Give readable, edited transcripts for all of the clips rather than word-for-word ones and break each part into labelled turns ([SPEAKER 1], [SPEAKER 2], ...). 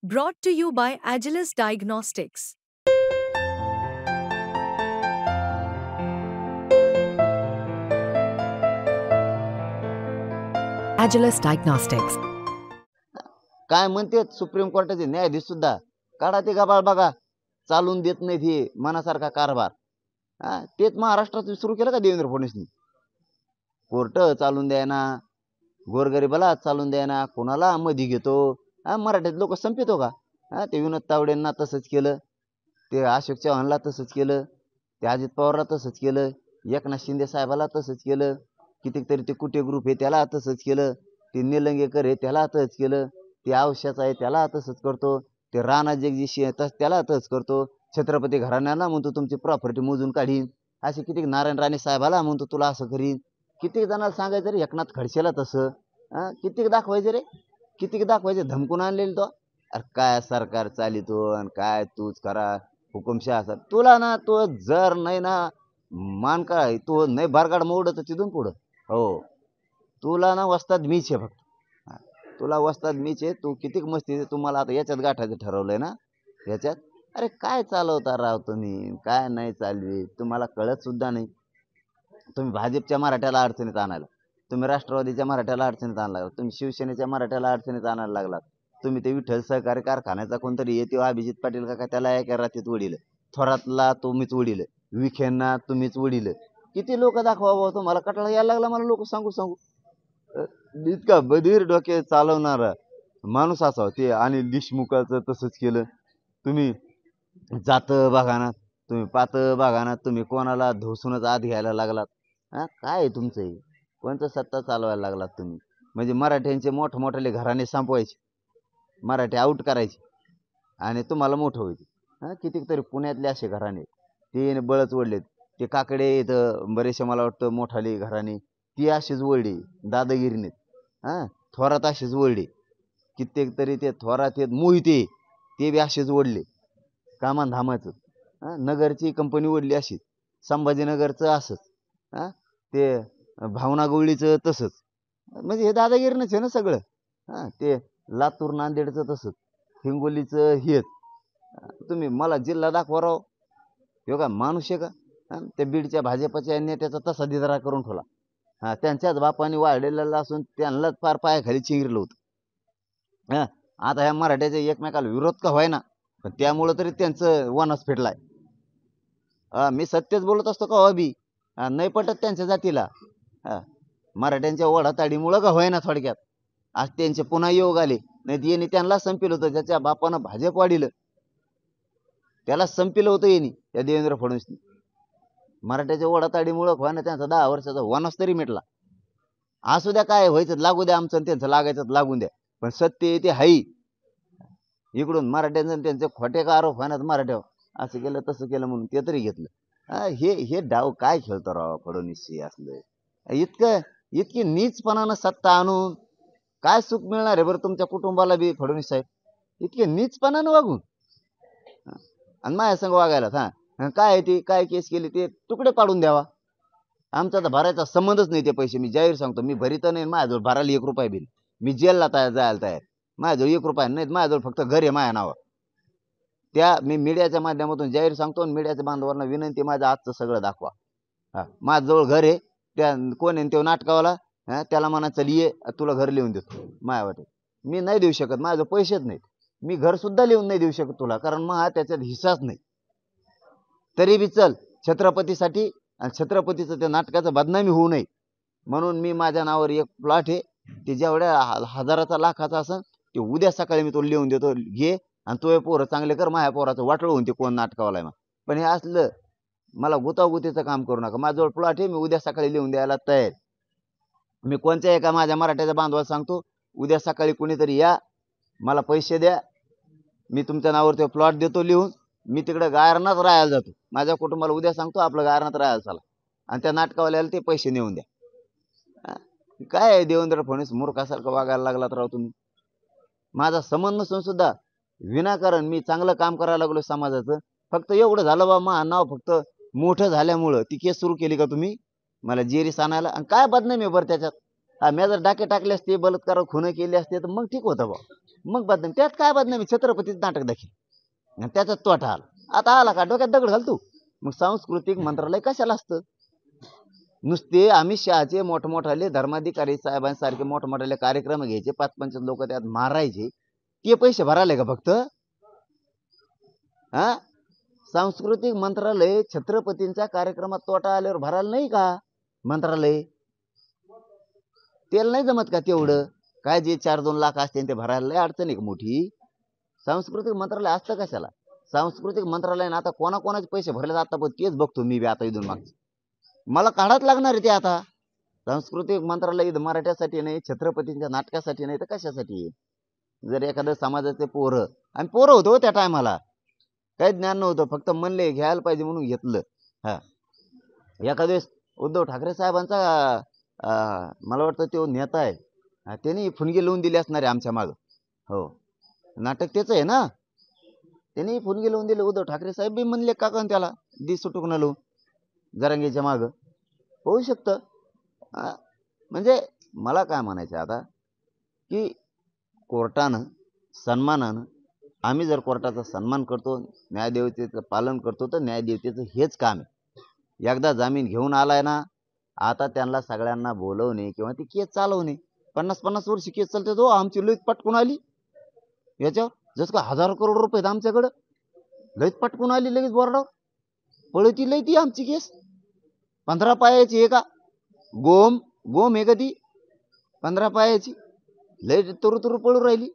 [SPEAKER 1] Brought to you by Agilus Diagnostics.
[SPEAKER 2] Agilus Diagnostics.
[SPEAKER 3] काय म्हणते supreme कोर्टाचे न्यायाधीश सुद्धा, काढा ते गबाळ बघा, चालून देत नाहीत हे मनासारखा कारभार. तेच महाराष्ट्रात सुरू केलं का देवेंद्र फडणवीसनी? कोर्ट चालून द्यायना, गोरगरीबाला चालून द्यायना, कोणाला मध्ये घेतो. मराठीत लोक संपितो का? ते विनोद तावडेंना तसंच केलं, ते अशोक चव्हाणला तसंच केलं, ते अजित पवारला तसंच केलं, एकनाथ शिंदे साहेबाला तसंच केलं, कितीतरी ते कुटे ग्रुप आहे त्याला तसंच केलं, ते निलंगेकर आहे त्याला तसंच केलं, ते आवश्याचा आहे त्याला तसंच करतो, ते राणा जगदीशी आहे त्याला तसंच करतो, छत्रपती घराण्याला म्हणतो तुमची प्रॉपर्टी मोजून काढीन, असे किती नारायण राणे साहेबाला म्हणतो तुला असं करीन. किती जणांना सांगायचं रे एकनाथ खडसेला तसं. किती दाखवायचे रे, किती दाखवायचे, धमकून आणलेले तो. अरे काय सरकार चालितो आणि काय तूच करा हुकुमशाह असा तुला ना. तो जर नाही ना मान काय तू नाही बारगाड मोडत तिथून पुढं. हो तुला ना वस्ताद मीच आहे फक्त. तुला वस्ताद मीच आहे. तू किती मस्ती तुम्हाला आता याच्यात गाठायचं ठरवलंय ना याच्यात. अरे काय चालवता राव तुम्ही, काय नाही चालवी तुम्हाला कळत सुद्धा नाही. तुम्ही भाजपच्या मराठ्याला अडचणीत आणायला, तुम्ही राष्ट्रवादीच्या मराठ्याला अडचणीत आणायला, तुम्ही शिवसेनेच्या मराठ्याला अडचणीत आणायला लागलात. तुम्ही ते विठ्ठल सहकारी कारखान्याचा कोणतरी येते अभिजित पाटील का त्याला एका रात्रीत उडील, थोरातला तुम्हीच उडील, विखेंना तुम्हीच उडील. किती लोक दाखवा बाबा, तुम्हाला कटाळा यायला लागला मला लोक सांगू सांगू. इतका बधीर डोके चालवणारा माणूस असावा ते. आणि देशमुखाचं तसंच केलं. तुम्ही जात बघा ना, तुम्ही पात बघा ना, तुम्ही कोणाला धोसूनच आत घ्यायला लागलात. काय आहे तुमचं हे? कोणतं सत्ता चालवायला लागलात तुम्ही? म्हणजे मराठ्यांचे मोठमोठाले घराणे संपवायचे, मराठी आउट करायचे आणि तुम्हाला मोठं व्हायचे. कितीतरी पुण्यातले असे घराणे ते बळच ओढलेत. ते काकडे इथं बरेचसे मला वाटतं मोठाले घराणे ती अशीच ओढली दादागिरीने. थोरात अशीच ओढली, कित्येक तरी ते थोरात आहेत मोहिते ते बी असेच ओढले कामान धामाचं. नगरची कंपनी ओढली अशीच, संभाजीनगरचं असंच, ते भावना गवळीचं तसंच. म्हणजे हे दादागिरीनंच आहे ना सगळं. ते लातूर नांदेडचं तसंच, हिंगोलीचं हेच. तुम्ही मला जिल्हा दाखवा राव, हे का माणूस आहे का? त्या बीडच्या भाजपच्या नेत्याचा तसा दिदारा करून ठेवला. त्यांच्याच बापाने वाढलेला असून त्यांनाच फार पायाखाली चिंगरलं होतं. आता ह्या मराठ्याच्या एकमेकाला विरोध का व्हायना, पण त्यामुळं तरी त्यांचं वनस फेडलाय. मी सत्यच बोलत असतो का अभि, नाही पटत त्यांच्या जातीला. मराठ्यांच्या ओढाताडीमुळं का व्हायना थोडक्यात आज त्यांचे पुन्हा योग आले. नाही येणे त्यांना संपिलं होतं, ज्याच्या बापानं भाजप वाढिलं त्याला संपिलं होतं येणे या देवेंद्र फडणवीसनी. मराठ्याच्या ओढाताडीमुळं व्हायना त्यांचा 10 वर्षाचा वनस तरी मिटला. असू द्या काय व्हायचं लागू द्या, आमचं त्यांचं लागायचं लागून द्या, पण सत्य ते हाई. इकडून मराठ्यांचं त्यांचे खोटे का आरोप व्हायनात मराठ्यावर, असं केलं तसं केलं म्हणून ते तरी घेतलं. हे डाव काय खेळतो राव फडणवीस असलं. इतकी नीचपणानं सत्ता आणून काय सुख मिळणार आहे बरं तुमच्या कुटुंबाला बी फडणवीस साहेब? इतके नीचपणानं वागून आणि माझ्या संग वागायला. काय ती काय केस केली ते तुकडे पाडून द्यावा. आमचा तर भरायचा संबंधच नाही ते पैसे. मी जाहीर सांगतो, मी भरीत नाही. माझ्याजवळ भरायला 1 रुपया बिल. मी जेलला जायला तयार. माझ्याजवळ 1 रुपया नाही, माझ्याजवळ फक्त घर आहे माझ्या नावावर. त्या मी मीडियाच्या माध्यमातून जाहीर सांगतो आणि मीडियाच्या बांधवांना विनंती, माझं आजचं सगळं दाखवा. माझ्याजवळ घर आहे. त्या कोण आहे तो नाटकावाला, त्याला म्हणा चल ये तुला घर लिहून देतो माझ्यावर. मी नाही देऊ शकत, माझं पैसेच नाहीत. मी घर सुद्धा लिहून नाही देऊ शकत तुला, कारण मग त्याच्यात हिस्साच नाही. तरी बी चल छत्रपतीसाठी, आणि छत्रपतीचं त्या नाटकाचं बदनामी होऊ नये म्हणून मी माझ्या नावावर एक प्लॉट आहे, ते जेवढ्या हजाराचा लाखाचा असेल ते उद्या सकाळी मी तो लिहून देतो. घे आणि तो पोरं चांगले कर. माझ्या पोराचं वाटलं होऊन ते कोण नाटकावाला आहे. पण हे असलं मला गुतागुतीचं काम करू नका. माझ्याजवळ प्लॉट आहे, मी उद्या सकाळी लिहून द्यायला तयार. मी कोणत्या एका माझ्या मराठ्याच्या बांधवाला सांगतो, उद्या सकाळी कुणीतरी या, मला पैसे द्या, मी तुमच्या नावावर तो प्लॉट देतो लिहून. मी तिकडे गायरनात राहायला जातो. माझ्या कुटुंबाला उद्या सांगतो आपलं गायरनात राहायला चला, आणि त्या नाटकावाल्याला ते पैसे नेऊन द्या. काय देवेंद्र फडणवीस मूर्खासारखं वागायला लागलात राव तुम्ही. माझा संबंध नसून सुद्धा विनाकारण मी चांगलं काम करायला लागलो समाजाचं. फक्त एवढं झालं बा, मा नाव फक्त मोठं झाल्यामुळं ती केस सुरू केली का तुम्ही मला जेरीस आणायला. आणि काय बदनामी आहे बरं त्याच्यात? हा मी जर डाके टाकले असते बलात्कार खुनं केले असते तर मग ठीक होतं बा. मग बदनामी त्यात काय बदनामी छत्रपतीच नाटक दाखल आणि त्याचा तोटा आला. आता आला का डोक्यात दगड घालतो. मग सांस्कृतिक मंत्रालय कशाला असतं. नुसते अमित शहाचे मोठमोठाले धर्माधिकारी साहेबांसारखे मोठमोठाले कार्यक्रम घ्यायचे 5-5 लोक त्यात मारायचे ते पैसे भरायले का फक्त. हा सांस्कृतिक मंत्रालय छत्रपतींच्या कार्यक्रमात तोटा आल्यावर भरायला नाही का मंत्रालय. त्याला नाही जमत का तेवढं काय जे 4-2 लाख असते ते भरायला लय अडचण आहे मोठी. सांस्कृतिक मंत्रालय असतं कशाला. सांस्कृतिक मंत्रालयाने आता कोणाकोणाचे पैसे भरले जातात पण तेच बघतो मी बी आता इथून मागचं. मला काढाच लागणार आहे ते आता. सांस्कृतिक मंत्रालय इथं मराठ्यासाठी नाही छत्रपतींच्या नाटकासाठी नाही तर कशासाठी. जर एखादं समाजाचे पोरं आणि पोरं होतो त्या टायमाला काही ज्ञान नव्हतं फक्त म्हणले घ्यायला पाहिजे म्हणून घेतलं. हा एखाद्या वेळेस उद्धव ठाकरे साहेबांचा मला वाटतं तो नेता आहे त्यांनी फुनगी लावून दिली असणार आहे आमच्या माग. हो नाटक त्याच आहे ना. त्यांनी फुनगी लावून दिले उद्धव ठाकरे साहेब बी म्हणले का त्याला दी सुटूक नलो जरांगीच्या माग होऊ शकतं. म्हणजे मला काय म्हणायचं आता की कोर्टानं सन्मानानं आम्ही जर कोर्टाचा सन्मान करतो न्यायदेवतेचं पालन करतो तर न्यायदेवतेचं हेच काम आहे. एकदा जामीन घेऊन आलाय ना आता त्यांना सगळ्यांना बोलवणे किंवा ती केस चालवणे. 50-50 वर्ष केस चालते तो आमची लईच पटकून आली याच्यावर जसं का 1000 करोड रुपये आहेत आमच्याकडं लईच पटकून आली लगेच बोर्डावर पळती लई ती आमची केस. 15 पायाची आहे का गोम गोम आहे का ती 15 पायाची लई तुरु तुरु पळू राहिली.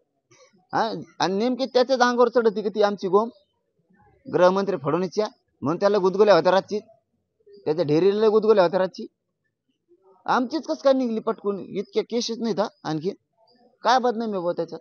[SPEAKER 3] हा आणि नेमकी त्याच्याच अंगावर चढती का ती आमची गोम गृहमंत्री फडणवीसच्या म्हणून त्याला गुदगुल्या होत्या रातची त्याच्या ढेरीला गुदगुल्या होत्या रातची. आमचीच कस काय निघली पटकून इतक्या केसेस नाहीत आणखी काय बदनामी आहे त्याच्यात.